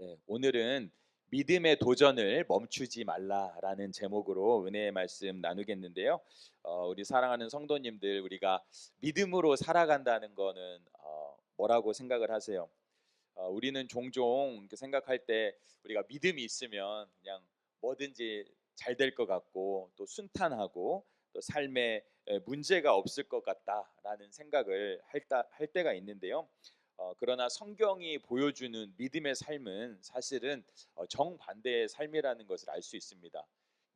네, 오늘은 믿음의 도전을 멈추지 말라라는 제목으로 은혜의 말씀 나누겠는데요. 우리 사랑하는 성도님들, 우리가 믿음으로 살아간다는 거는 뭐라고 생각을 하세요? 우리는 종종 이렇게 생각할 때 우리가 믿음이 있으면 그냥 뭐든지 잘 될 것 같고 또 순탄하고 또 삶에 문제가 없을 것 같다라는 생각을 할 때가 있는데요. 그러나 성경이 보여주는 믿음의 삶은 사실은 정반대의 삶이라는 것을 알 수 있습니다.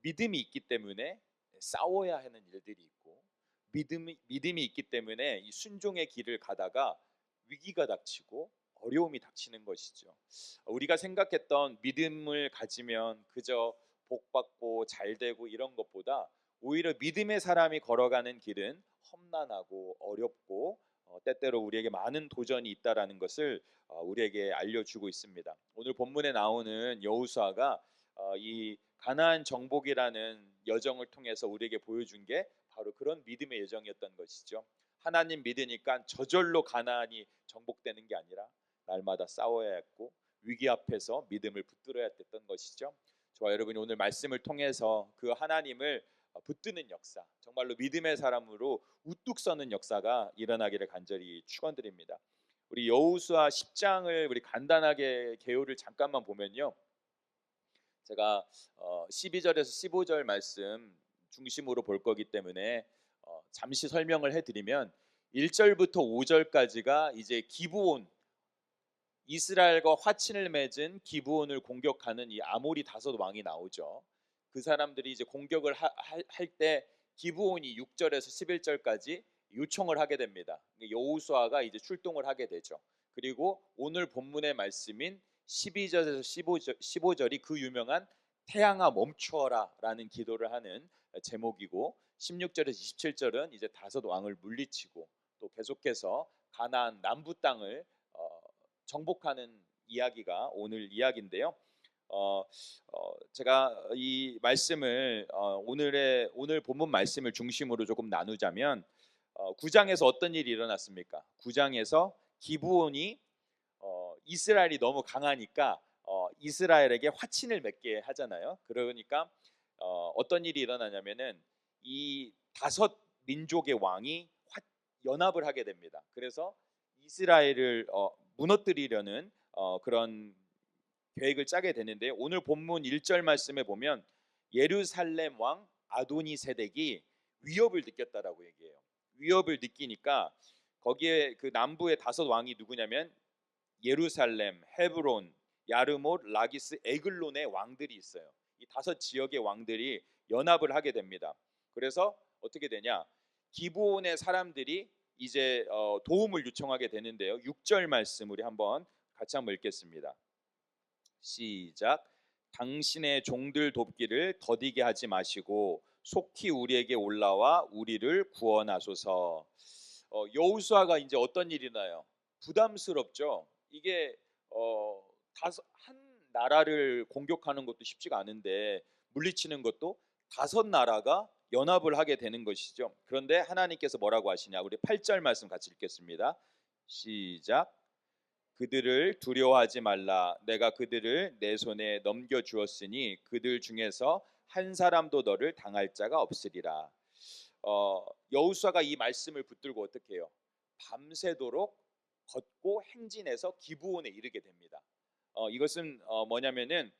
믿음이 있기 때문에 싸워야 하는 일들이 있고 믿음이 있기 때문에 이 순종의 길을 가다가 위기가 닥치고 어려움이 닥치는 것이죠. 우리가 생각했던 믿음을 가지면 그저 복받고 잘되고 이런 것보다 오히려 믿음의 사람이 걸어가는 길은 험난하고 어렵고 때때로 우리에게 많은 도전이 있다라는 것을 우리에게 알려주고 있습니다. 오늘 본문에 나오는 여호수아가 이 가나안 정복이라는 여정을 통해서 우리에게 보여준 게 바로 그런 믿음의 여정이었던 것이죠. 하나님 믿으니까 저절로 가나안이 정복되는 게 아니라 날마다 싸워야 했고 위기 앞에서 믿음을 붙들어야 됐던 것이죠. 저와 여러분이 오늘 말씀을 통해서 그 하나님을 붙드는 역사, 정말로 믿음의 사람으로 우뚝 서는 역사가 일어나기를 간절히 축원드립니다. 우리 여호수아 10장을 우리 간단하게 개요를 잠깐만 보면요. 제가 12절에서 15절 말씀 중심으로 볼 거기 때문에 잠시 설명을 해드리면 1절부터 5절까지가 이제 기브온, 이스라엘과 화친을 맺은 기브온을 공격하는 이 아모리 다섯 왕이 나오죠. 그 사람들이 이제 공격을 할 때 기브온이 6절에서 11절까지 요청을 하게 됩니다. 여호수아가 이제 출동을 하게 되죠. 그리고 오늘 본문의 말씀인 12절에서 15절이 그 유명한 태양아 멈추어라라는 기도를 하는 제목이고 16절에서 27절은 이제 다섯 왕을 물리치고 또 계속해서 가나안 남부 땅을 정복하는 이야기가 오늘 이야기인데요. 제가 이 말씀을 오늘 본문 말씀을 중심으로 조금 나누자면 9장에서 어떤 일이 일어났습니까? 9장에서 기브온이 이스라엘이 너무 강하니까 이스라엘에게 화친을 맺게 하잖아요. 그러니까 어떤 일이 일어나냐면은 이 다섯 민족의 왕이 연합을 하게 됩니다. 그래서 이스라엘을 무너뜨리려는 그런 계획을 짜게 되는데 오늘 본문 1절 말씀에 보면 예루살렘 왕 아도니 세덱이 위협을 느꼈다라고 얘기해요. 위협을 느끼니까 거기에 그 남부의 다섯 왕이 누구냐면 예루살렘, 헤브론, 야르못, 라기스, 에글론의 왕들이 있어요. 이 다섯 지역의 왕들이 연합을 하게 됩니다. 그래서 어떻게 되냐? 기브온의 사람들이 이제 도움을 요청하게 되는데요. 6절 말씀 우리 같이 한번 읽겠습니다. 시작. 당신의 종들 돕기를 더디게 하지 마시고 속히 우리에게 올라와 우리를 구원하소서. 여호수아가 이제 어떤 일이 나요? 부담스럽죠. 이게 한 나라를 공격하는 것도 쉽지가 않은데 물리치는 것도 다섯 나라가 연합을 하게 되는 것이죠. 그런데 하나님께서 뭐라고 하시냐? 우리 8절 말씀 같이 읽겠습니다. 시작. 그들을 두려워하지 말라. 내가 그들을 내 손에 넘겨 주었으니 그들 중에서 한 사람도 너를 당할 자가 없으리라. 여호수아가 이 말씀을 붙들고 어떻게 해요? 밤새도록 걷고 행진해서 기브온에 이르게 됩니다. 이것은 뭐냐면은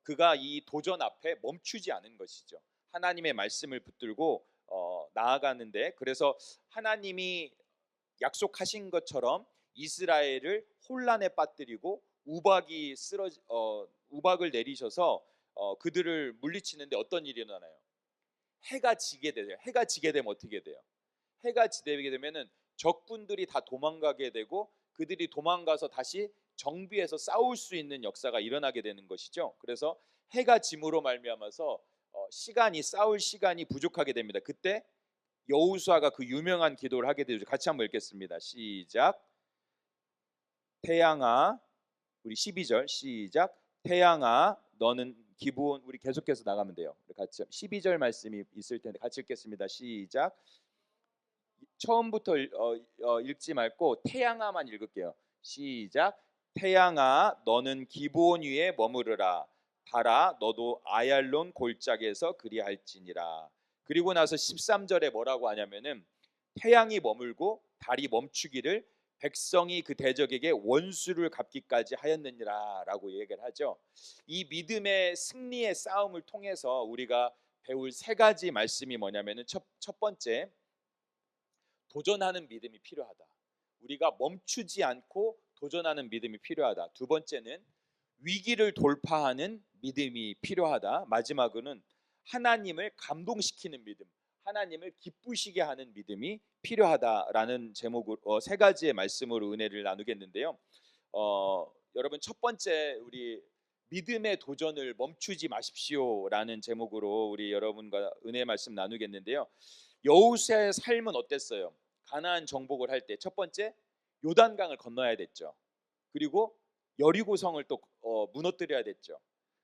그가 이 도전 앞에 멈추지 않은 것이죠. 하나님의 말씀을 붙들고 나아가는데 그래서 하나님이 약속하신 것처럼 이스라엘을 혼란에 빠뜨리고 우박을 내리셔서 그들을 물리치는데 어떤 일이 일어나요? 해가 지게 돼요. 해가 지게 되면 어떻게 돼요? 해가 지게 되면은 적군들이 다 도망가게 되고 그들이 도망가서 다시 정비해서 싸울 수 있는 역사가 일어나게 되는 것이죠. 그래서 해가 짐으로 말미암아서 싸울 시간이 부족하게 됩니다. 그때 여호수아가 그 유명한 기도를 하게 되죠. 같이 한번 읽겠습니다. 시작. 태양아, 우리 12절 시작. 태양아, 너는 기브온, 우리 계속해서 나가면 돼요. 같이 12절 말씀이 있을 텐데 같이 읽겠습니다. 시작. 처음부터 읽지 말고 태양아만 읽을게요. 시작. 태양아 너는 기브온 위에 머무르라. 달아 너도 아얄론 골짜기에서 그리할지니라. 그리고 나서 13절에 뭐라고 하냐면은 태양이 머물고 달이 멈추기를 백성이 그 대적에게 원수를 갚기까지 하였느니라라고 얘기를 하죠. 이 믿음의 승리의 싸움을 통해서 우리가 배울 세 가지 말씀이 뭐냐면은 첫 번째, 도전하는 믿음이 필요하다. 우리가 멈추지 않고 도전하는 믿음이 필요하다. 두 번째는 위기를 돌파하는 믿음이 필요하다. 마지막으로는 하나님을 감동시키는 믿음, 하나님을 기쁘시게 하는 믿음이 필요하다라는 제목으로 세 가지의 말씀으로 은혜를 나누겠는데요. 여러분, 첫 번째, 우리 믿음의 도전을 멈추지 마십시오라는 제목으로 우리 여러분과 은혜 말씀 나누겠는데요. 여호수아의 삶은 어땠어요? 가나안 정복을 할 때 첫 번째, 요단강을 건너야 됐죠. 그리고 여리고성을 또 무너뜨려야 됐죠.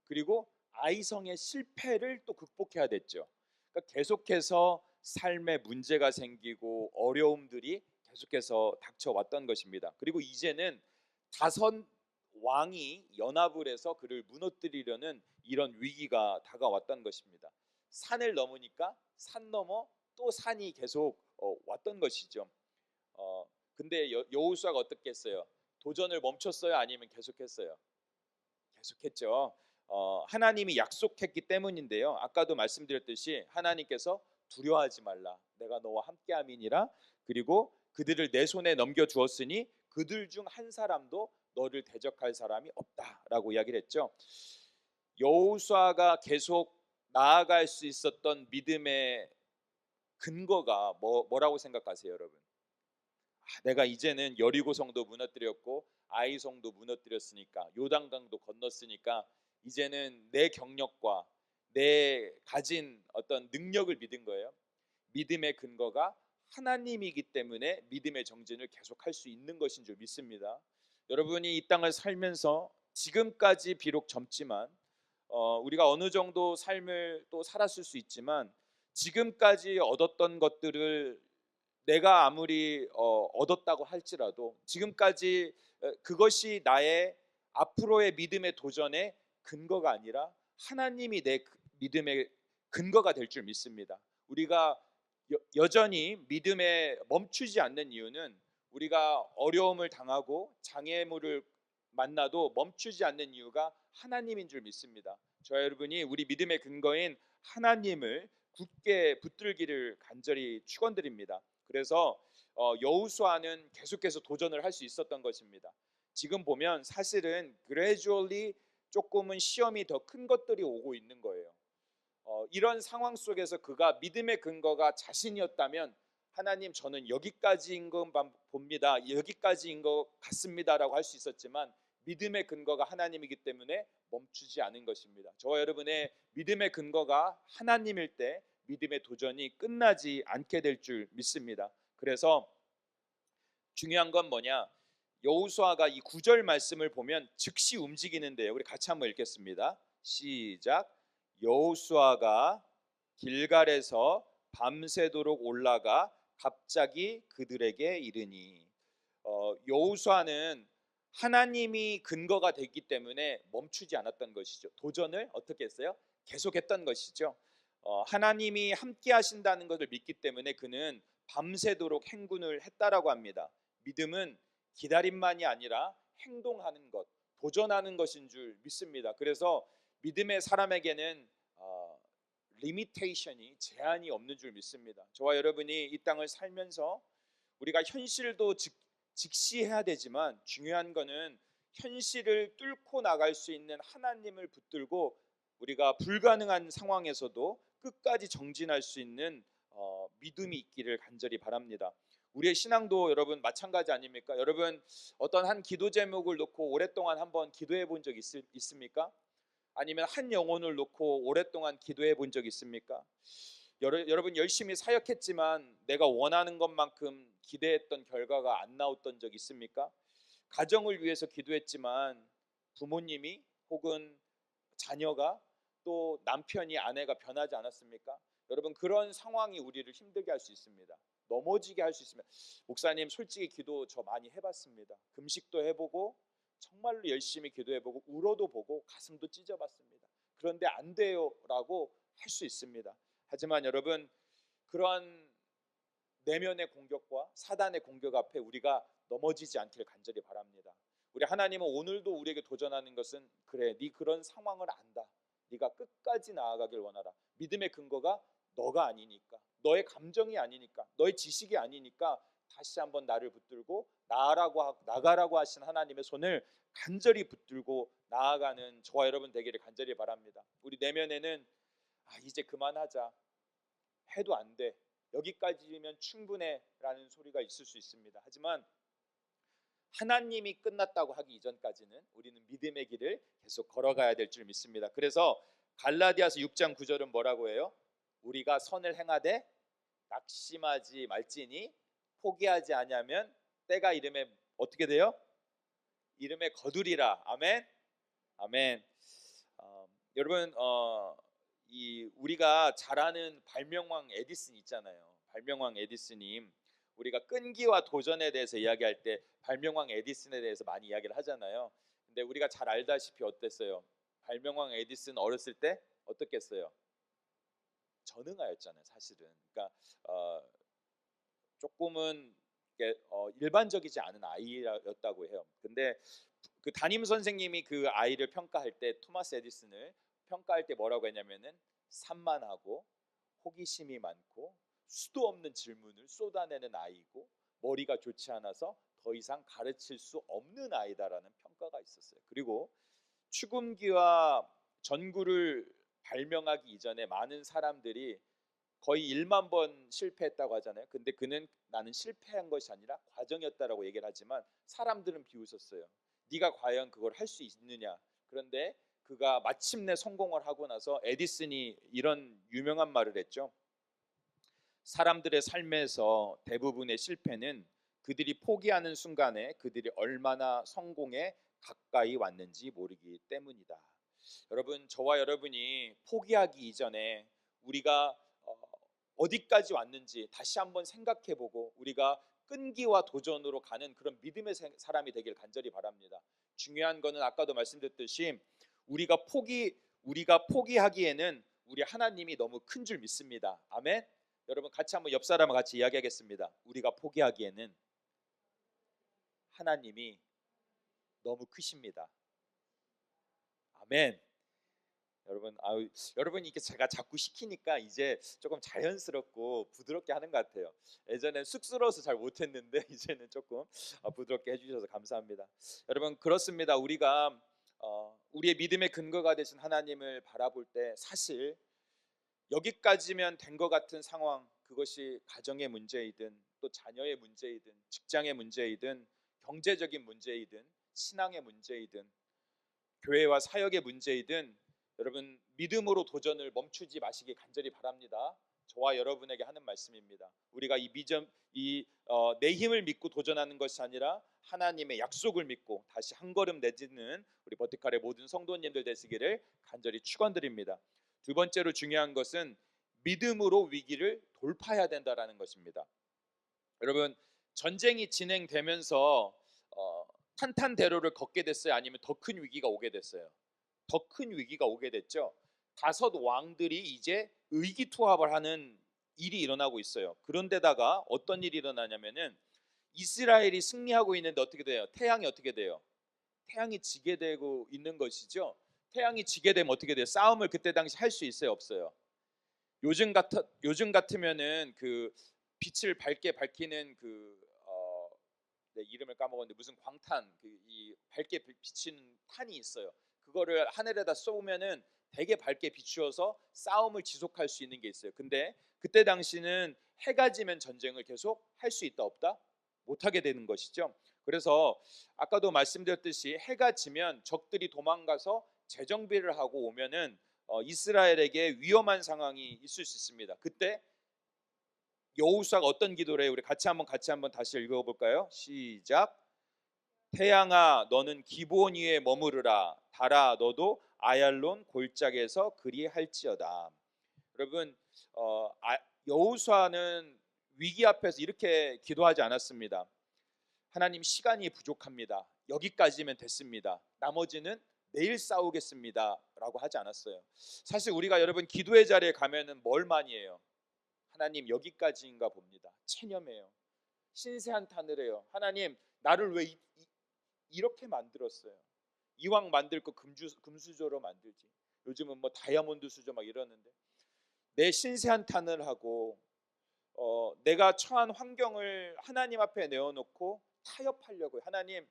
그리고 아이성의 실패를 또 극복해야 됐죠. 그러니까 계속해서 삶에 문제가 생기고 어려움들이 계속해서 닥쳐왔던 것입니다. 그리고 이제는 다섯 왕이 연합을 해서 그를 무너뜨리려는 이런 위기가 다가왔던 것입니다. 산을 넘으니까 산 넘어 또 산이 계속 왔던 것이죠. 근데 여호수아가 어떻게 했어요? 도전을 멈췄어요? 아니면 계속했어요? 계속했죠. 하나님이 약속했기 때문인데요. 아까도 말씀드렸듯이 하나님께서 두려워하지 말라. 내가 너와 함께함이니라. 그리고 그들을 내 손에 넘겨 주었으니 그들 중 한 사람도 너를 대적할 사람이 없다라고 이야기를 했죠. 여호수아가 계속 나아갈 수 있었던 믿음의 근거가 뭐라고 생각하세요, 여러분? 내가 이제는 여리고성도 무너뜨렸고 아이성도 무너뜨렸으니까, 요단강도 건넜으니까 이제는 내 경력과 내 가진 어떤 능력을 믿은 거예요. 믿음의 근거가 하나님이기 때문에 믿음의 정진을 계속할 수 있는 것인 줄 믿습니다. 여러분이 이 땅을 살면서 지금까지 비록 젊지만 우리가 어느 정도 삶을 또 살았을 수 있지만, 지금까지 얻었던 것들을 내가 아무리 얻었다고 할지라도 지금까지 그것이 나의 앞으로의 믿음의 도전의 근거가 아니라 하나님이 내 믿음의 근거가 될 줄 믿습니다. 우리가 여전히 믿음에 멈추지 않는 이유는 우리가 어려움을 당하고 장애물을 만나도 멈추지 않는 이유가 하나님인 줄 믿습니다. 저와 여러분이 우리 믿음의 근거인 하나님을 굳게 붙들기를 간절히 축원드립니다. 그래서 여호수아는 계속해서 도전을 할 수 있었던 것입니다. 지금 보면 사실은 gradually 조금은 시험이 더 큰 것들이 오고 있는 거예요. 이런 상황 속에서 그가 믿음의 근거가 자신이었다면, 하나님 저는 여기까지인 것 봅니다, 여기까지인 것 같습니다라고 할 수 있었지만, 믿음의 근거가 하나님이기 때문에 멈추지 않은 것입니다. 저와 여러분의 믿음의 근거가 하나님일 때 믿음의 도전이 끝나지 않게 될 줄 믿습니다. 그래서 중요한 건 뭐냐? 여호수아가 이 9절 말씀을 보면 즉시 움직이는데요. 우리 같이 한번 읽겠습니다. 시작. 여호수아가 길갈에서 밤새도록 올라가 갑자기 그들에게 이르니. 여호수아는 하나님이 근거가 되기 때문에 멈추지 않았던 것이죠. 도전을 어떻게 했어요? 계속했던 것이죠. 하나님이 함께 하신다는 것을 믿기 때문에 그는 밤새도록 행군을 했다라고 합니다. 믿음은 기다림만이 아니라 행동하는 것, 도전하는 것인 줄 믿습니다. 그래서 믿음의 사람에게는 리미테이션이, 제한이 없는 줄 믿습니다. 저와 여러분이 이 땅을 살면서 우리가 현실도 직시해야 되지만, 중요한 거는 현실을 뚫고 나갈 수 있는 하나님을 붙들고 우리가 불가능한 상황에서도 끝까지 정진할 수 있는 믿음이 있기를 간절히 바랍니다. 우리의 신앙도 여러분 마찬가지 아닙니까? 여러분 어떤 한 기도 제목을 놓고 오랫동안 한번 기도해 본 적 있습니까? 아니면 한 영혼을 놓고 오랫동안 기도해 본 적 있습니까? 여러분 열심히 사역했지만 내가 원하는 것만큼 기대했던 결과가 안 나왔던 적 있습니까? 가정을 위해서 기도했지만 부모님이 혹은 자녀가, 또 남편이, 아내가 변하지 않았습니까? 여러분 그런 상황이 우리를 힘들게 할 수 있습니다. 넘어지게 할 수 있습니다. 목사님 솔직히 기도 저 많이 해봤습니다. 금식도 해보고 정말로 열심히 기도해보고 울어도 보고 가슴도 찢어봤습니다. 그런데 안 돼요라고 할 수 있습니다. 하지만 여러분, 그러한 내면의 공격과 사단의 공격 앞에 우리가 넘어지지 않기를 간절히 바랍니다. 우리 하나님은 오늘도 우리에게 도전하는 것은, 그래, 네 그런 상황을 안다, 네가 끝까지 나아가길 원하라. 믿음의 근거가 너가 아니니까, 너의 감정이 아니니까, 너의 지식이 아니니까 다시 한번 나를 붙들고 나가라고 하신 하나님의 손을 간절히 붙들고 나아가는 저와 여러분 되기를 간절히 바랍니다. 우리 내면에는 이제 그만하자, 해도 안 돼, 여기까지면 충분해 라는 소리가 있을 수 있습니다. 하지만 하나님이 끝났다고 하기 이전까지는 우리는 믿음의 길을 계속 걸어가야 될 줄 믿습니다. 그래서 갈라디아서 6장 9절은 뭐라고 해요? 우리가 선을 행하되 낙심하지 말지니 포기하지 아니하면 때가 이름에 어떻게 돼요? 이름에 거두리라. 아멘. 아멘. 여러분, 우리가 잘 아는 발명왕 에디슨 있잖아요. 발명왕 에디슨님, 우리가 끈기와 도전에 대해서 이야기할 때 발명왕 에디슨에 대해서 많이 이야기를 하잖아요. 근데 우리가 잘 알다시피 어땠어요? 발명왕 에디슨 어렸을 때 어떻겠어요? 전응아였잖아요, 사실은. 그러니까 조금은 일반적이지 않은 아이였다고 해요. 근데 그 담임 선생님이 그 아이를 평가할 때, 토마스 에디슨을 평가할 때 뭐라고 했냐면은 산만하고 호기심이 많고 수도 없는 질문을 쏟아내는 아이고 머리가 좋지 않아서 더 이상 가르칠 수 없는 아이다라는 평가가 있었어요. 그리고 축음기와 전구를 발명하기 이전에 많은 사람들이 거의 1만 번 실패했다고 하잖아요. 근데 그는 나는 실패한 것이 아니라 과정이었다라고 얘기를 하지만 사람들은 비웃었어요. 네가 과연 그걸 할 수 있느냐. 그런데 그가 마침내 성공을 하고 나서 에디슨이 이런 유명한 말을 했죠. 사람들의 삶에서 대부분의 실패는 그들이 포기하는 순간에 그들이 얼마나 성공에 가까이 왔는지 모르기 때문이다. 여러분, 저와 여러분이 포기하기 이전에 우리가 어디까지 왔는지 다시 한번 생각해보고 우리가 끈기와 도전으로 가는 그런 믿음의 사람이 되길 간절히 바랍니다. 중요한 거는 아까도 말씀드렸듯이 우리가 포기하기에는 우리 하나님이 너무 큰 줄 믿습니다. 아멘. 여러분, 같이 한번 옆 사람과 같이 이야기하겠습니다. 우리가 포기하기에는 하나님이 너무 크십니다. 아멘. 여러분 이게 제가 자꾸 시키니까 이제 조금 자연스럽고 부드럽게 하는 것 같아요. 예전엔 쑥스러워서 잘 못했는데 이제는 조금 부드럽게 해주셔서 감사합니다. 여러분, 그렇습니다. 우리가 우리의 믿음의 근거가 되신 하나님을 바라볼 때 사실 여기까지면 된 것 같은 상황, 그것이 가정의 문제이든 또 자녀의 문제이든 직장의 문제이든 경제적인 문제이든 신앙의 문제이든 교회와 사역의 문제이든 여러분, 믿음으로 도전을 멈추지 마시기 간절히 바랍니다. 저와 여러분에게 하는 말씀입니다. 우리가 내 힘을 믿고 도전하는 것이 아니라 하나님의 약속을 믿고 다시 한 걸음 내딛는 우리 버티칼의 모든 성도님들 되시기를 간절히 축원드립니다. 두 번째로 중요한 것은 믿음으로 위기를 돌파해야 된다라는 것입니다. 여러분, 전쟁이 진행되면서 탄탄대로를 걷게 됐어요? 아니면 더 큰 위기가 오게 됐어요? 더 큰 위기가 오게 됐죠. 다섯 왕들이 이제 의기투합을 하는 일이 일어나고 있어요. 그런데다가 어떤 일이 일어나냐면은 이스라엘이 승리하고 있는데 어떻게 돼요? 태양이 어떻게 돼요? 태양이 지게 되고 있는 것이죠. 태양이 지게 되면 어떻게 돼요? 싸움을 그때 당시 할 수 있어요, 없어요? 요즘 같으면은 그 빛을 밝게 밝히는 네, 이름을 까먹었는데 무슨 광탄, 이 밝게 비치는 탄이 있어요. 그거를 하늘에다 쏘면은 되게 밝게 비추어서 싸움을 지속할 수 있는 게 있어요. 근데 그때 당시는 해가 지면 전쟁을 계속 할 수 있다 없다? 못 하게 되는 것이죠. 그래서 아까도 말씀드렸듯이 해가 지면 적들이 도망가서 재정비를 하고 오면은 이스라엘에게 위험한 상황이 있을 수 있습니다. 그때 여호수아가 어떤 기도를 해요? 우리 같이 한번 다시 읽어볼까요? 시작. 태양아 너는 기브온 위에 머무르라. 달아 너도 아얄론 골짜기에서 그리할지어다. 여러분, 여호수아는 위기 앞에서 이렇게 기도하지 않았습니다. 하나님 시간이 부족합니다. 여기까지면 됐습니다. 나머지는 내일 싸우겠습니다. 라고 하지 않았어요. 사실 우리가 여러분 기도의 자리에 가면은 뭘 많이 해요? 하나님 여기까지인가 봅니다. 체념해요. 신세한탄을 해요. 하나님 나를 왜 이렇게 만들었어요? 이왕 만들 거 금수저로 만들지. 요즘은 뭐 다이아몬드 수저 막 이러는데 내 신세한탄을 하고 내가 처한 환경을 하나님 앞에 내어놓고 타협하려고요. 하나님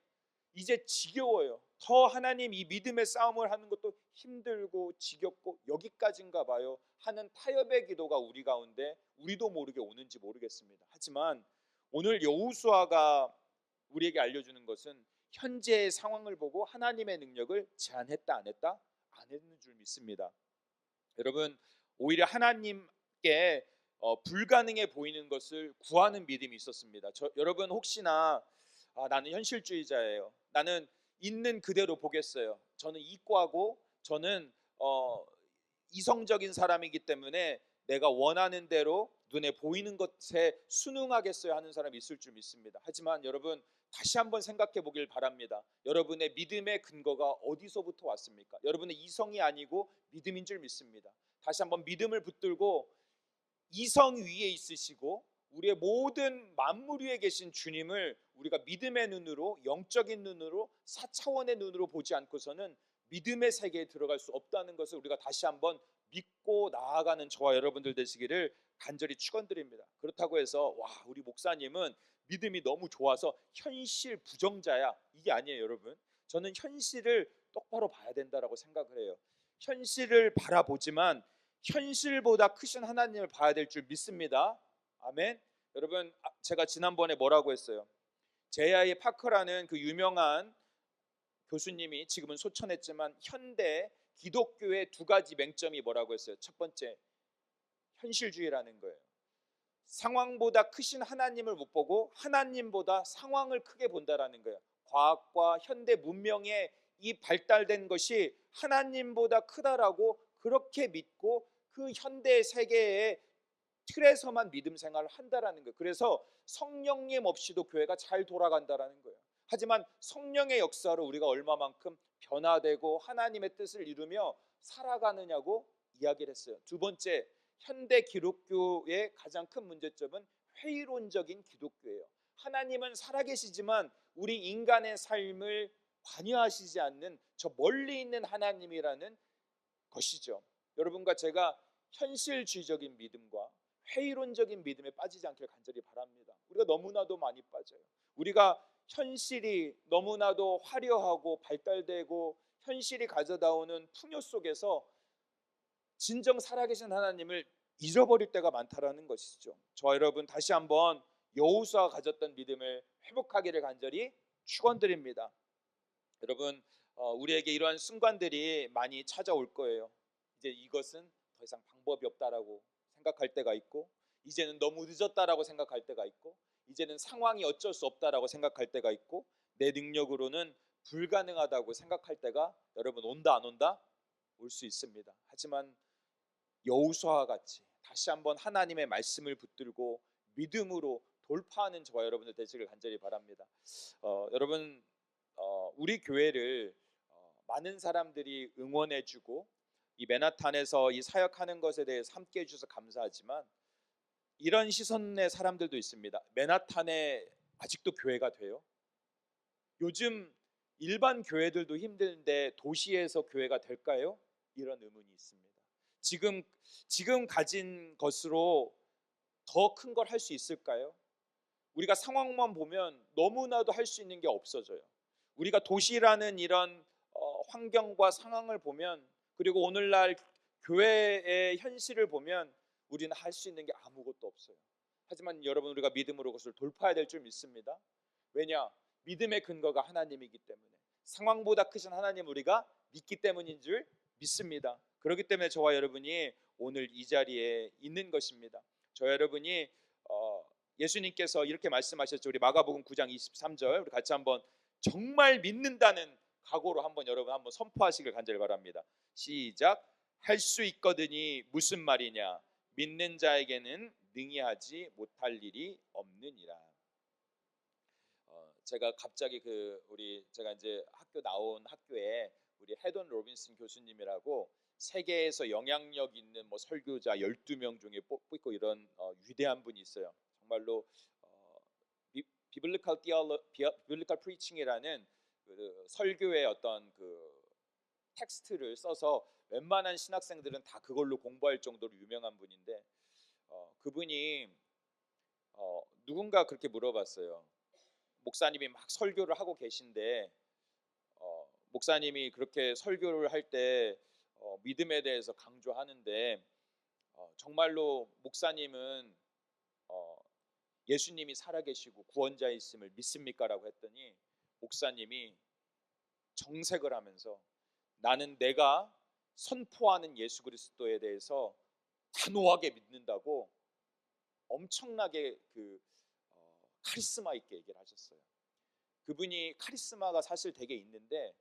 이제 지겨워요. 더 하나님 이 믿음의 싸움을 하는 것도 힘들고 지겹고 여기까지인가 봐요 하는 타협의 기도가 우리 가운데 우리도 모르게 오는지 모르겠습니다. 하지만 오늘 여호수아가 우리에게 알려주는 것은 현재의 상황을 보고 하나님의 능력을 제한했다 안 했다? 안 했는 줄 믿습니다. 여러분 오히려 하나님께 불가능해 보이는 것을 구하는 믿음이 있었습니다. 여러분 혹시나 나는 현실주의자예요. 나는 있는 그대로 보겠어요. 저는 이과고 저는 이성적인 사람이기 때문에 내가 원하는 대로 눈에 보이는 것에 순응하겠어요 하는 사람이 있을 줄 믿습니다. 하지만 여러분 다시 한번 생각해 보길 바랍니다. 여러분의 믿음의 근거가 어디서부터 왔습니까? 여러분의 이성이 아니고 믿음인 줄 믿습니다. 다시 한번 믿음을 붙들고 이성 위에 있으시고 우리의 모든 만물 위에 계신 주님을 우리가 믿음의 눈으로, 영적인 눈으로, 4차원의 눈으로 보지 않고서는 믿음의 세계에 들어갈 수 없다는 것을 우리가 다시 한번 믿고 나아가는 저와 여러분들 되시기를 간절히 축원드립니다. 그렇다고 해서 우리 목사님은 믿음이 너무 좋아서 현실 부정자야, 이게 아니에요. 여러분 저는 현실을 똑바로 봐야 된다라고 생각을 해요. 현실을 바라보지만 현실보다 크신 하나님을 봐야 될 줄 믿습니다. 아멘. 여러분 제가 지난번에 뭐라고 했어요? 제아의 파커라는 그 유명한 교수님이 지금은 소천했지만 현대 기독교의 두 가지 맹점이 뭐라고 했어요? 첫 번째, 현실주의라는 거예요. 상황보다 크신 하나님을 못 보고 하나님보다 상황을 크게 본다라는 거예요. 과학과 현대 문명의 이 발달된 것이 하나님보다 크다라고 그렇게 믿고 그 현대 세계의 틀에서만 믿음 생활을 한다라는 거예요. 그래서 성령님 없이도 교회가 잘 돌아간다라는 거예요. 하지만 성령의 역사로 우리가 얼마만큼 변화되고 하나님의 뜻을 이루며 살아가느냐고 이야기를 했어요. 두 번째, 현대 기독교의 가장 큰 문제점은 회의론적인 기독교예요. 하나님은 살아계시지만 우리 인간의 삶을 관여하시지 않는 저 멀리 있는 하나님이라는 것이죠. 여러분과 제가 현실주의적인 믿음과 회의론적인 믿음에 빠지지 않길 간절히 바랍니다. 우리가 너무나도 많이 빠져요. 우리가 현실이 너무나도 화려하고 발달되고 현실이 가져다 오는 풍요 속에서 진정 살아계신 하나님을 잊어버릴 때가 많다라는 것이죠. 저와 여러분 다시 한번 여호수아가 가졌던 믿음을 회복하기를 간절히 축원드립니다. 여러분 우리에게 이러한 순간들이 많이 찾아올 거예요. 이제 이것은 더 이상 방법이 없다라고 생각할 때가 있고, 이제는 너무 늦었다라고 생각할 때가 있고, 이제는 상황이 어쩔 수 없다라고 생각할 때가 있고, 내 능력으로는 불가능하다고 생각할 때가 여러분 온다 안 온다? 올 수 있습니다. 하지만 여호수아와 같이 다시 한번 하나님의 말씀을 붙들고 믿음으로 돌파하는 저와 여러분들 되시길 간절히 바랍니다. 여러분 우리 교회를 많은 사람들이 응원해주고 이 맨하탄에서 이 사역하는 것에 대해서 함께 해주셔서 감사하지만 이런 시선의 사람들도 있습니다. 맨하탄에 아직도 교회가 돼요? 요즘 일반 교회들도 힘든데 도시에서 교회가 될까요? 이런 의문이 있습니다. 지금 가진 것으로 더 큰 걸 할 수 있을까요? 우리가 상황만 보면 너무나도 할 수 있는 게 없어져요. 우리가 도시라는 이런 환경과 상황을 보면, 그리고 오늘날 교회의 현실을 보면 우리는 할 수 있는 게 아무것도 없어요. 하지만 여러분 우리가 믿음으로 그것을 돌파해야 될 줄 믿습니다. 왜냐? 믿음의 근거가 하나님이기 때문에, 상황보다 크신 하나님 우리가 믿기 때문인 줄 믿습니다. 그렇기 때문에 저와 여러분이 오늘 이 자리에 있는 것입니다. 저와 여러분이 예수님께서 이렇게 말씀하셨죠. 우리 마가복음 9장 23절 우리 같이 한번 정말 믿는다는 각오로 한번 여러분 한번 선포하시길 간절히 바랍니다. 시작. 할 수 있거든이 무슨 말이냐? 믿는 자에게는 능히 하지 못할 일이 없느니라. 제가 갑자기 제가 이제 학교 나온 학교에 우리 헤돈 로빈슨 교수님이라고 세계에서 영향력 있는 뭐 설교자 12명 중에 뽑고 이런 위대한 분이 있어요. 정말로 비블리컬 비블리컬 프리칭이라는 그 설교의 어떤 그 텍스트를 써서 웬만한 신학생들은 다 그걸로 공부할 정도로 유명한 분인데 그분이 누군가 그렇게 물어봤어요. 목사님이 막 설교를 하고 계신데 목사님이 그렇게 설교를 할 때 믿음에 대해서 강조하는데 정말로 목사님은 어, 예수님이 살아계시고 구원자이심을 믿습니까? 라고 했더니 목사님이 정색을 하면서 나는 내가 선포하는 예수 그리스도에 대해서 단호하게 믿는다고 엄청나게 카리스마 있게 얘기를 하셨어요. 그분이 카리스마가 사실 되게 있는데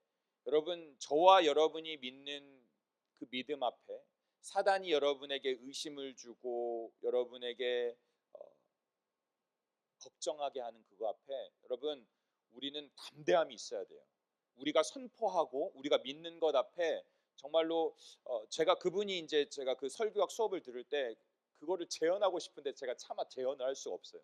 여러분 저와 여러분이 믿는 그 믿음 앞에 사단이 여러분에게 의심을 주고 여러분에게 걱정하게 하는 그거 앞에 여러분 우리는 담대함이 있어야 돼요. 우리가 선포하고 우리가 믿는 것 앞에 정말로 제가 그 설교학 수업을 들을 때 그거를 재현하고 싶은데 제가 차마 재현을 할 수가 없어요.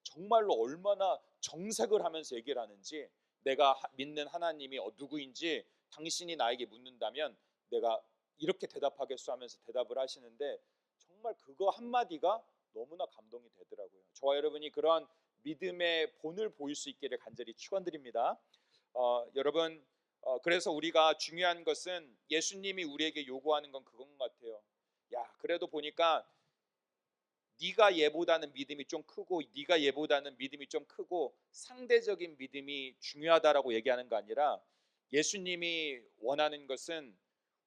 정말로 얼마나 정색을 하면서 얘기를 하는지 내가 믿는 하나님이 누구인지 당신이 나에게 묻는다면 내가 이렇게 대답하겠소 하면서 대답을 하시는데 정말 그거 한마디가 너무나 감동이 되더라고요. 저와 여러분이 그러한 믿음의 본을 보일 수 있기를 간절히 축원드립니다. 여러분 그래서 우리가 중요한 것은 예수님이 우리에게 요구하는 건 그건 것 같아요. 야 그래도 보니까 네가 얘보다는 믿음이 좀 크고 네가 얘보다는 믿음이 좀 크고 상대적인 믿음이 중요하다라고 얘기하는 거 아니라 예수님이 원하는 것은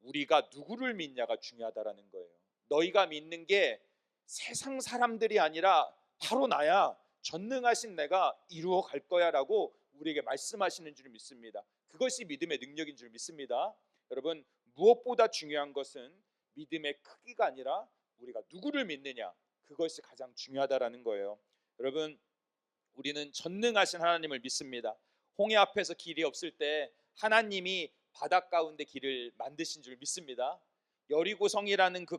우리가 누구를 믿냐가 중요하다라는 거예요. 너희가 믿는 게 세상 사람들이 아니라 바로 나야. 전능하신 내가 이루어 갈 거야라고 우리에게 말씀하시는 줄 믿습니다. 그것이 믿음의 능력인 줄 믿습니다. 여러분 무엇보다 중요한 것은 믿음의 크기가 아니라 우리가 누구를 믿느냐 그것이 가장 중요하다라는 거예요. 여러분 우리는 전능하신 하나님을 믿습니다. 홍해 앞에서 길이 없을 때 하나님이 바닷 가운데 길을 만드신 줄 믿습니다. 여리고 성이라는 그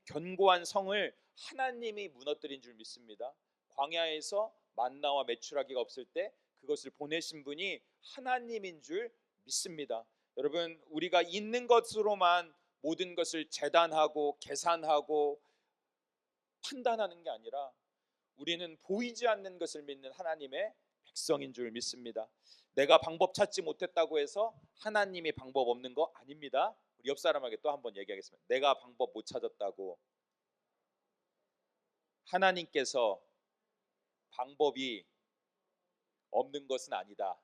견고한 성을 하나님이 무너뜨린 줄 믿습니다. 광야에서 만나와 메추라기가 없을 때 그것을 보내신 분이 하나님인 줄 믿습니다. 여러분 우리가 있는 것으로만 모든 것을 재단하고 계산하고 판단하는 게 아니라 우리는 보이지 않는 것을 믿는 하나님의 백성인 줄 믿습니다. 내가 방법 찾지 못했다고 해서 하나님이 방법 없는 거 아닙니다. 우리 옆 사람에게 또 한번 얘기하겠습니다. 내가 방법 못 찾았다고 하나님께서 방법이 없는 것은 아니다.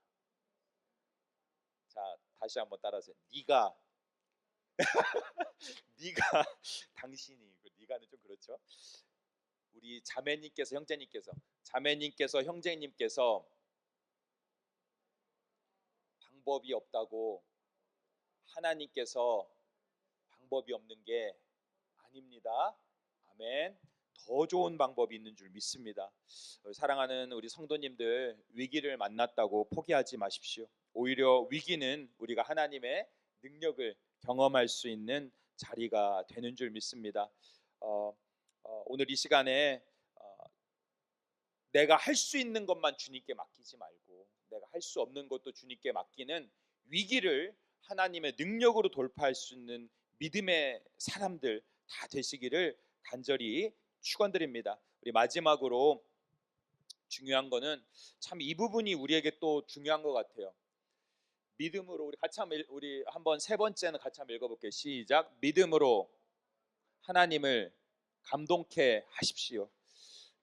자, 다시 한번 따라하세요. 네가 당신이 네가는 좀 그렇죠. 우리 자매님께서 형제님께서 방법이 없다고 하나님께서 방법이 없는 게 아닙니다. 아멘. 더 좋은 방법이 있는 줄 믿습니다. 사랑하는 우리 성도님들 위기를 만났다고 포기하지 마십시오. 오히려 위기는 우리가 하나님의 능력을 경험할 수 있는 자리가 되는 줄 믿습니다. 오늘 이 시간에 내가 할 수 있는 것만 주님께 맡기지 말고 내가 할 수 없는 것도 주님께 맡기는 위기를 하나님의 능력으로 돌파할 수 있는 믿음의 사람들 다 되시기를 간절히 축원드립니다. 우리 마지막으로 중요한 거는 참 이 부분이 우리에게 또 중요한 것 같아요. 믿음으로 우리 한번 세 번째는 같이 한번 읽어볼게요. 시작. 믿음으로 하나님을 감동케 하십시오.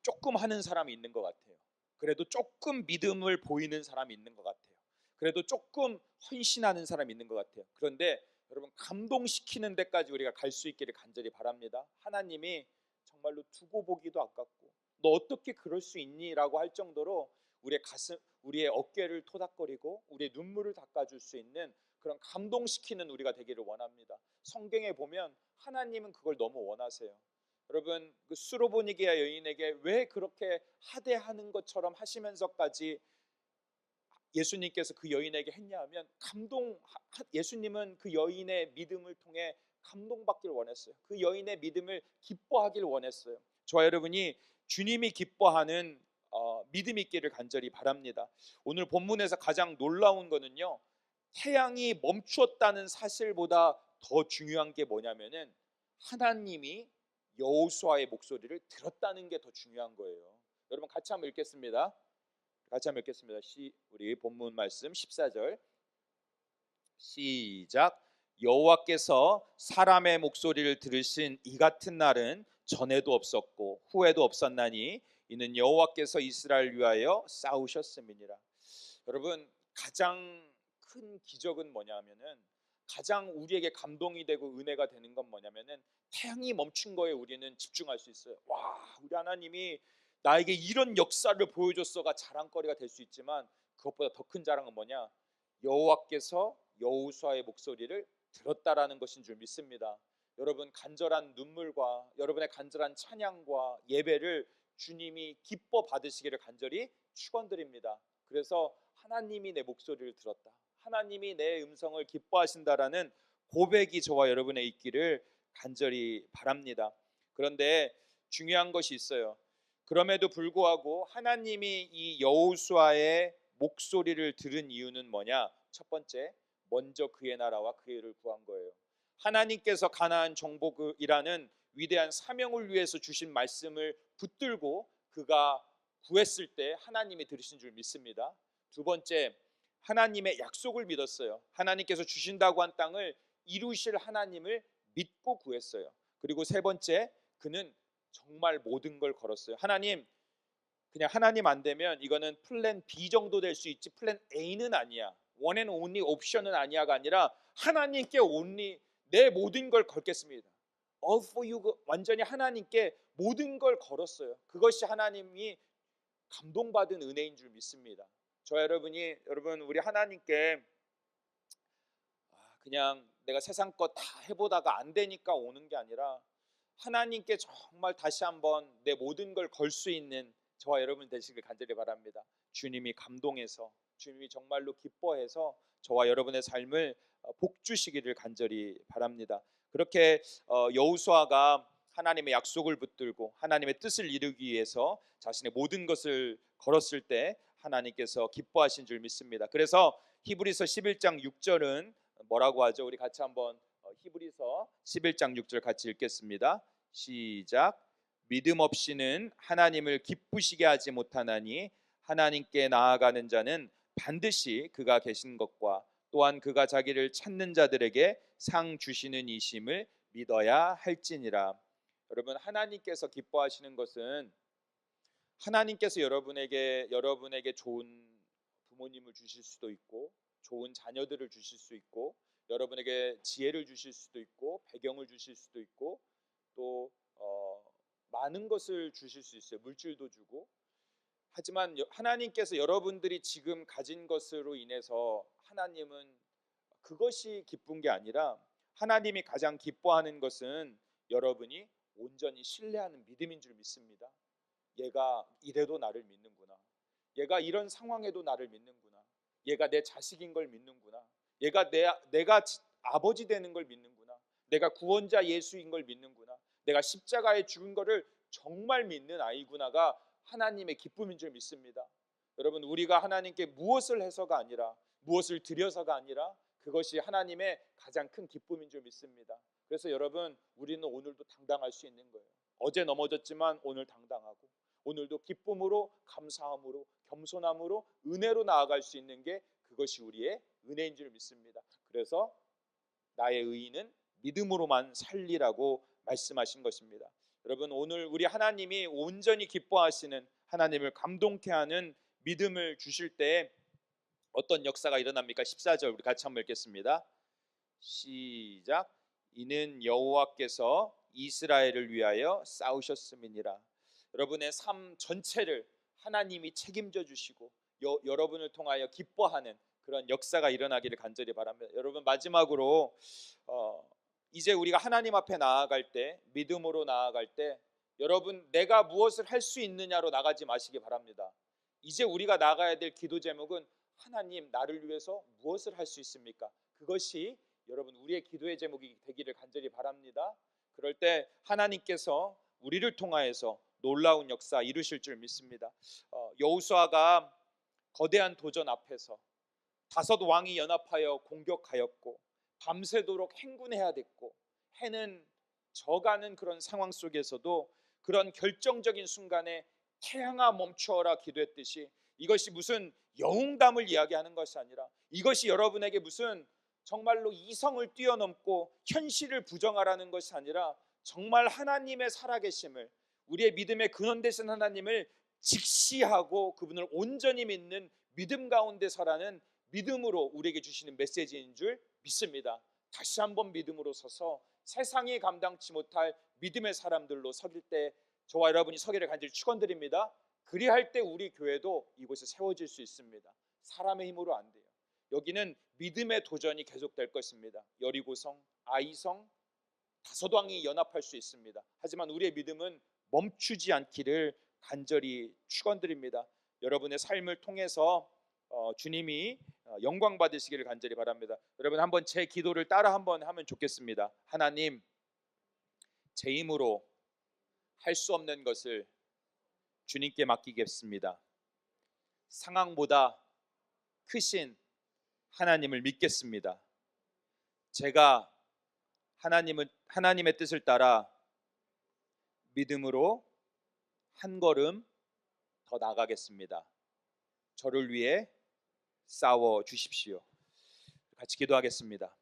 조금 하는 사람이 있는 것 같아요. 그래도 조금 믿음을 보이는 사람이 있는 것 같아요. 그래도 조금 헌신하는 사람이 있는 것 같아요. 그런데 여러분 감동시키는 데까지 우리가 갈 수 있기를 간절히 바랍니다. 하나님이 정말로 두고 보기도 아깝고 너 어떻게 그럴 수 있니? 라고 할 정도로 우리의 어깨를 토닥거리고 우리의 눈물을 닦아줄 수 있는 그런 감동시키는 우리가 되기를 원합니다. 성경에 보면 하나님은 그걸 너무 원하세요. 여러분 그 수로보니게아 여인에게 왜 그렇게 하대하는 것처럼 하시면서까지 예수님께서 그 여인에게 했냐 하면 예수님은 그 여인의 믿음을 통해 감동받길 원했어요. 그 여인의 믿음을 기뻐하길 원했어요. 저와 여러분이 주님이 기뻐하는 믿음 있기를 간절히 바랍니다. 오늘 본문에서 가장 놀라운 거는요, 태양이 멈추었다는 사실보다 더 중요한 게 뭐냐면은 하나님이 여호수아의 목소리를 들었다는 게 더 중요한 거예요. 여러분 같이 한번 읽겠습니다. 같이 한번 읽겠습니다. 우리 본문 말씀 14절 시작. 여호와께서 사람의 목소리를 들으신 이 같은 날은 전에도 없었고 후에도 없었나니 이는 여호와께서 이스라엘을 위하여 싸우셨음이니라. 여러분 가장 큰 기적은 뭐냐면은, 가장 우리에게 감동이 되고 은혜가 되는 건 뭐냐면은 태양이 멈춘 거에 우리는 집중할 수 있어요. 와, 우리 하나님이 나에게 이런 역사를 보여줬어가 자랑거리가 될 수 있지만, 그것보다 더 큰 자랑은 뭐냐, 여호와께서 여호수아의 목소리를 들었다라는 것인 줄 믿습니다. 여러분 간절한 눈물과 여러분의 간절한 찬양과 예배를 주님이 기뻐 받으시기를 간절히 축원드립니다. 그래서 하나님이 내 목소리를 들었다, 하나님이 내 음성을 기뻐하신다라는 고백이 저와 여러분의 있기를 간절히 바랍니다. 그런데 중요한 것이 있어요. 그럼에도 불구하고 하나님이 이 여호수아의 목소리를 들은 이유는 뭐냐? 첫 번째, 먼저 그의 나라와 그의 의를 구한 거예요. 하나님께서 가나안 정복이라는 위대한 사명을 위해서 주신 말씀을 붙들고 그가 구했을 때 하나님이 들으신 줄 믿습니다. 두 번째, 하나님의 약속을 믿었어요. 하나님께서 주신다고 한 땅을 이루실 하나님을 믿고 구했어요. 그리고 세 번째, 그는 정말 모든 걸 걸었어요. 하나님, 그냥 하나님 안 되면 이거는 플랜 B 정도 될 수 있지 플랜 A는 아니야, 원 앤 온리 옵션은 아니야가 아니라 하나님께 온리 내 모든 걸 걸겠습니다. All for you, 완전히 하나님께 모든 걸 걸었어요. 그것이 하나님이 감동받은 은혜인 줄 믿습니다. 여러분 우리 하나님께 그냥 내가 세상 것 다 해보다가 안 되니까 오는 게 아니라 하나님께 정말 다시 한번 내 모든 걸 걸 수 있는 저와 여러분 되시길 간절히 바랍니다. 주님이 감동해서, 주님이 정말로 기뻐해서 저와 여러분의 삶을 복 주시기를 간절히 바랍니다. 그렇게 여호수아가 하나님의 약속을 붙들고 하나님의 뜻을 이루기 위해서 자신의 모든 것을 걸었을 때 하나님께서 기뻐하신 줄 믿습니다. 그래서 히브리서 11장 6절은 뭐라고 하죠? 우리 같이 한번 히브리서 11장 6절 같이 읽겠습니다. 시작. 믿음 없이는 하나님을 기쁘시게 하지 못하나니 하나님께 나아가는 자는 반드시 그가 계신 것과 또한 그가 자기를 찾는 자들에게 상 주시는 이심을 믿어야 할지니라. 여러분 하나님께서 기뻐하시는 것은 하나님께서 여러분에게 좋은 부모님을 주실 수도 있고 좋은 자녀들을 주실 수 있고 여러분에게 지혜를 주실 수도 있고 배경을 주실 수도 있고 또 많은 것을 주실 수 있어요. 물질도 주고. 하지만 하나님께서 여러분들이 지금 가진 것으로 인해서 하나님은 그것이 기쁜 게 아니라 하나님이 가장 기뻐하는 것은 여러분이 온전히 신뢰하는 믿음인 줄 믿습니다. 얘가 이래도 나를 믿는구나, 얘가 이런 상황에도 나를 믿는구나, 얘가 내 자식인 걸 믿는구나, 얘가 내가 아버지 되는 걸 믿는구나, 내가 구원자 예수인 걸 믿는구나, 내가 십자가에 죽은 거를 정말 믿는 아이구나가 하나님의 기쁨인 줄 믿습니다. 여러분 우리가 하나님께 무엇을 해서가 아니라 무엇을 드려서가 아니라 그것이 하나님의 가장 큰 기쁨인 줄 믿습니다. 그래서 여러분 우리는 오늘도 당당할 수 있는 거예요. 어제 넘어졌지만 오늘 당당하고 오늘도 기쁨으로 감사함으로 겸손함으로 은혜로 나아갈 수 있는 게 그것이 우리의 은혜인 줄 믿습니다. 그래서 나의 의인은 믿음으로만 살리라고 말씀하신 것입니다. 여러분 오늘 우리 하나님이 온전히 기뻐하시는 하나님을 감동케 하는 믿음을 주실 때 어떤 역사가 일어납니까? 14절 우리 같이 한번 읽겠습니다. 시작. 이는 여호와께서 이스라엘을 위하여 싸우셨음이니라. 여러분의 삶 전체를 하나님이 책임져 주시고 여러분을 통하여 기뻐하는 그런 역사가 일어나기를 간절히 바랍니다. 여러분 마지막으로 이제 우리가 하나님 앞에 나아갈 때 믿음으로 나아갈 때 여러분 내가 무엇을 할 수 있느냐로 나가지 마시기 바랍니다. 이제 우리가 나가야 될 기도 제목은 하나님, 나를 위해서 무엇을 할 수 있습니까? 그것이 여러분 우리의 기도의 제목이 되기를 간절히 바랍니다. 그럴 때 하나님께서 우리를 통하여서 놀라운 역사 이루실 줄 믿습니다. 여호수아가 거대한 도전 앞에서 다섯 왕이 연합하여 공격하였고 밤새도록 행군해야 됐고 해는 져가는 그런 상황 속에서도 그런 결정적인 순간에 태양아 멈추어라 기도했듯이 이것이 무슨 영웅담을 이야기하는 것이 아니라 이것이 여러분에게 무슨 정말로 이성을 뛰어넘고 현실을 부정하라는 것이 아니라 정말 하나님의 살아계심을, 우리의 믿음의 근원 되신 하나님을 직시하고 그분을 온전히 믿는 믿음 가운데 서라는 믿음으로 우리에게 주시는 메시지인 줄 믿습니다. 다시 한번 믿음으로 서서 세상이 감당치 못할 믿음의 사람들로 서길 때 저와 여러분이 서기를 간절히 축원드립니다. 그리할 때 우리 교회도 이곳에 세워질 수 있습니다. 사람의 힘으로 안 돼요. 여기는 믿음의 도전이 계속될 것입니다. 여리고성, 아이성, 다섯 왕이 연합할 수 있습니다. 하지만 우리의 믿음은 멈추지 않기를 간절히 축원드립니다. 여러분의 삶을 통해서 주님이 영광 받으시기를 간절히 바랍니다. 여러분 한번 제 기도를 따라 한번 하면 좋겠습니다. 하나님, 제 힘으로 할 수 없는 것을 주님께 맡기겠습니다. 상황보다 크신 하나님을 믿겠습니다. 제가 하나님의 뜻을 따라 믿음으로 한 걸음 더 나가겠습니다. 저를 위해 싸워 주십시오. 같이 기도하겠습니다.